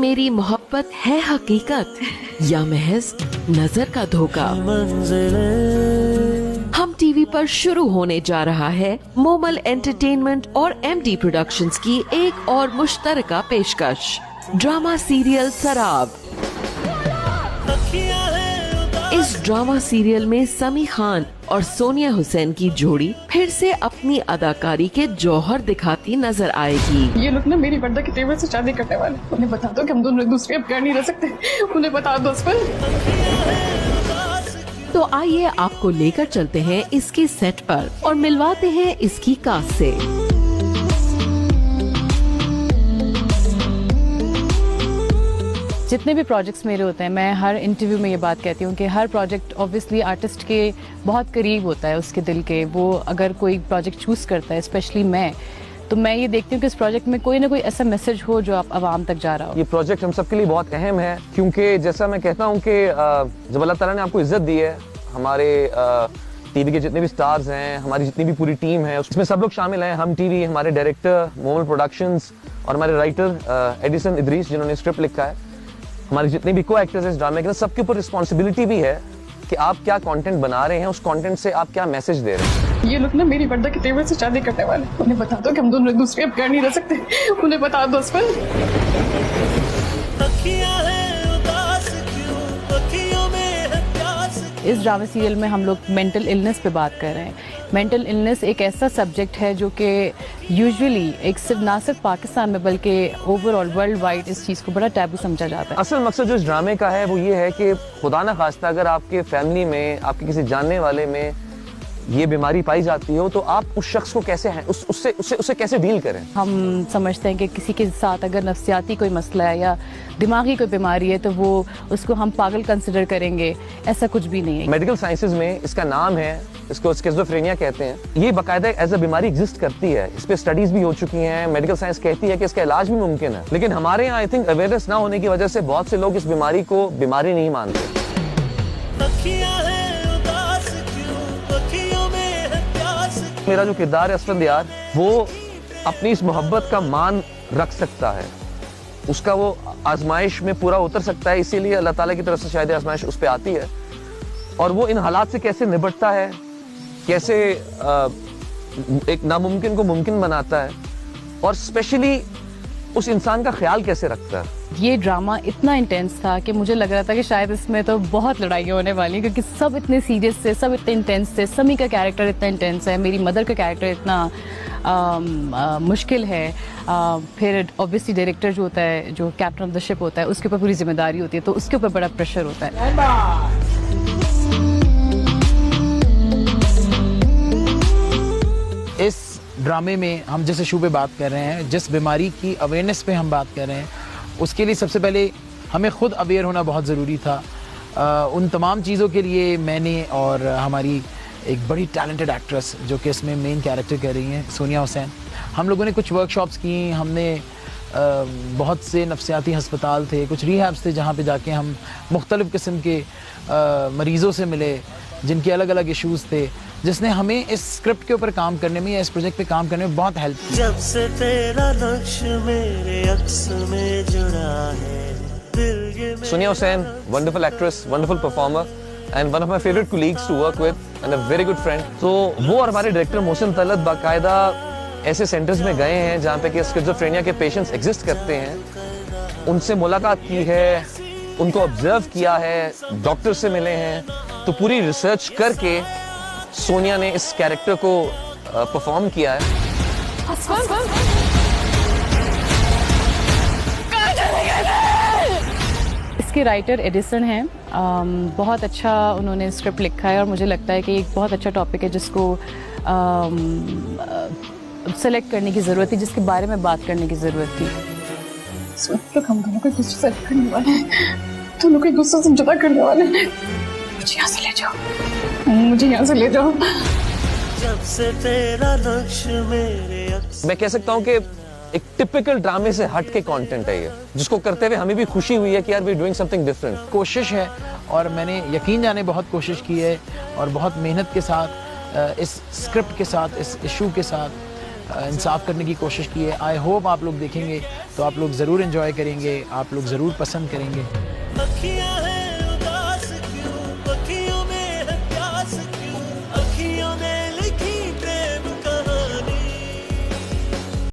मेरी मोहब्बत है हकीकत या महज नजर का धोखा। हम टीवी पर शुरू होने जा रहा है मोमल एंटरटेनमेंट और एमडी प्रोडक्शंस की एक और मुश्तरका पेशकश, ड्रामा सीरियल सराब। इस ड्रामा सीरियल में समी खान और सोनिया हुसैन की जोड़ी फिर से अपनी अदाकारी के जौहर दिखाती नजर आएगी। ये लोग ना मेरी वर्दा के तेवर से शादी करने वाले, उन्हें बता दो कि हम दोनों एक दूसरे के प्यार नहीं रह सकते, उन्हें बता दो उस पर। तो आइए आपको लेकर चलते हैं इसकी सेट पर और मिलवाते हैं इसकी कास्ट से। जितने भी प्रोजेक्ट्स मेरे होते हैं, मैं हर इंटरव्यू में ये बात कहती हूँ कि हर प्रोजेक्ट ऑब्वियसली आर्टिस्ट के बहुत करीब होता है, उसके दिल के। वो अगर कोई प्रोजेक्ट चूज़ करता है, स्पेशली मैं, तो मैं ये देखती हूँ कि इस प्रोजेक्ट में कोई ना कोई ऐसा मैसेज हो जो आप आवाम तक जा रहा हो। ये प्रोजेक्ट हम सबके लिए बहुत अहम है, क्योंकि जैसा मैं कहता हूँ कि जब अल्लाह ताला ने आपको इज्जत दी है, हमारे टीवी के जितने भी स्टार्स हैं, हमारी जितनी भी पूरी टीम है, उसमें सब लोग शामिल हैं। हम टीवी, हमारे डायरेक्टर मोमल प्रोडक्शंस और हमारे राइटर एडिसन इदरीस जिन्होंने स्क्रिप्ट लिखा है, हमारे जितने भी को एक्टर्स हैं इस ड्रामे के, सबके ऊपर रिस्पॉन्सिबिलिटी भी है कि आप क्या कंटेंट बना रहे हैं, उस कंटेंट से आप क्या मैसेज दे रहे हैं। ये लोग ना मेरी वर्दा के तेवर से शादी करने वाले, उन्हें बता दो कि हम दोनों एक दूसरे के प्यार नहीं रह सकते, उन्हें बता दो उस पर। इस ड्रामा सीरियल में हम लोग मेंटल इलनेस पे बात कर रहे हैं। मेंटल इलनेस एक ऐसा सब्जेक्ट है जो कि यूजुअली एक सिर्फ ना सिर्फ पाकिस्तान में बल्कि ओवरऑल वर्ल्ड वाइड इस चीज़ को बड़ा टैबू समझा जाता है। असल मकसद जो इस ड्रामे का है वो ये है कि खुदा ना खास्ता अगर आपके फैमिली में, आपके किसी जानने वाले में ये बीमारी पाई जाती हो, तो आप उस शख्स को कैसे हैं, उससे कैसे डील करें। हम समझते हैं कि किसी के साथ अगर नफ्सियाती कोई मसला है या दिमागी कोई बीमारी है तो वो उसको हम पागल कंसिडर करेंगे, ऐसा कुछ भी नहीं है। मेडिकल साइंसेज में इसका नाम है, इसको स्किज़ोफ्रेनिया कहते हैं। ये बाकायदा एज अ बीमारी एग्जिस्ट करती है, इस पे स्टडीज भी हो चुकी हैं। मेडिकल साइंस कहती है कि इसका इलाज भी मुमकिन है, लेकिन हमारे यहाँ आई थिंक अवेयरनेस ना होने की वजह से बहुत से लोग इस बीमारी को बीमारी नहीं मानते। मेरा जो किरदार है असफंद यार, वो अपनी इस मोहब्बत का मान रख सकता है, उसका वो आजमाइश में पूरा उतर सकता है, इसीलिए अल्लाह ताला की तरफ से शायद आजमाइश उस पे आती है। और वो इन हालात से कैसे निपटता है, कैसे एक नामुमकिन को मुमकिन बनाता है, और स्पेशली उस इंसान का ख्याल कैसे रखता है। ये ड्रामा इतना इंटेंस था कि मुझे लग रहा था कि शायद इसमें तो बहुत लड़ाइयाँ होने वाली, क्योंकि सब इतने सीरियस थे, सब इतने इंटेंस थे। समी का कैरेक्टर इतना इंटेंस है, मेरी मदर का कैरेक्टर इतना मुश्किल है। फिर ऑब्वियसली डायरेक्टर जो होता है, जो कैप्टन ऑफ द शिप होता है, उसके ऊपर पूरी जिम्मेदारी होती है, तो उसके ऊपर बड़ा प्रेशर होता है। इस ड्रामे में हम जिस इशू पे बात कर रहे हैं, जिस बीमारी की अवेयरनेस पे हम बात कर रहे हैं, उसके लिए सबसे पहले हमें खुद अवेयर होना बहुत ज़रूरी था। उन तमाम चीज़ों के लिए मैंने और हमारी एक बड़ी टैलेंटेड एक्ट्रेस जो कि इसमें मेन कैरेक्टर कर रही हैं, सोनिया हुसैन, हम लोगों ने कुछ वर्कशॉप्स की। हमने बहुत से नफ्सियाती हस्पताल थे, कुछ रिहैब्स थे, जहाँ पे जाके हम मुख्तलिफ़ किस्म के मरीज़ों से मिले जिनके अलग अलग इश्यूज़ थे, जिसने हमें इस स्क्रिप्ट के ऊपर काम करने में या इस प्रोजेक्ट पे काम करने में बहुत हेल्प की। जब से तेरा नक्श मेरे अक्स में जुड़ा है। Sonia Hussain, wonderful actress, wonderful performer and one of my favourite colleagues to work with and a very good friend. तो वो और हमारे डायरेक्टर मोहसिन तलत बाकायदा ऐसे सेंटर्स में गए हैं जहाँ पे कि स्किज़ोफ्रेनिया के पेशेंट्स एग्जिस्ट करते हैं, उनसे मुलाकात की है, उनको ऑब्जर्व किया है, डॉक्टर से मिले हैं। तो पूरी रिसर्च करके सोनिया ने इस कैरेक्टर को परफॉर्म किया है। इसके राइटर एडिसन हैं, बहुत अच्छा उन्होंने स्क्रिप्ट लिखा है और मुझे लगता है कि एक बहुत अच्छा टॉपिक है जिसको सेलेक्ट करने की ज़रूरत थी, जिसके बारे में बात करने की ज़रूरत थी। हम दोनों को एक दूसरे से अलग करने वाले हैं, दोनों को एक दूसरे से जुदा करने वाले हैं। मुझे यहाँ से ले जाओ, मुझे यहाँ से ले जाओ। जब से तेरा नक्श मेरे अक्स। मैं कह सकता हूँ कि एक टिपिकल ड्रामे से हट के कंटेंट है ये, जिसको करते हुए हमें भी खुशी हुई है कि यार वी डूइंग समथिंग डिफरेंट। कोशिश है और मैंने यकीन जाने बहुत कोशिश की है और बहुत मेहनत के साथ इस स्क्रिप्ट के साथ, इस इशू के साथ इंसाफ करने की कोशिश की है। आई होप आप लोग देखेंगे तो आप लोग ज़रूर एंजॉय करेंगे, आप लोग ज़रूर पसंद करेंगे। अखियां हैं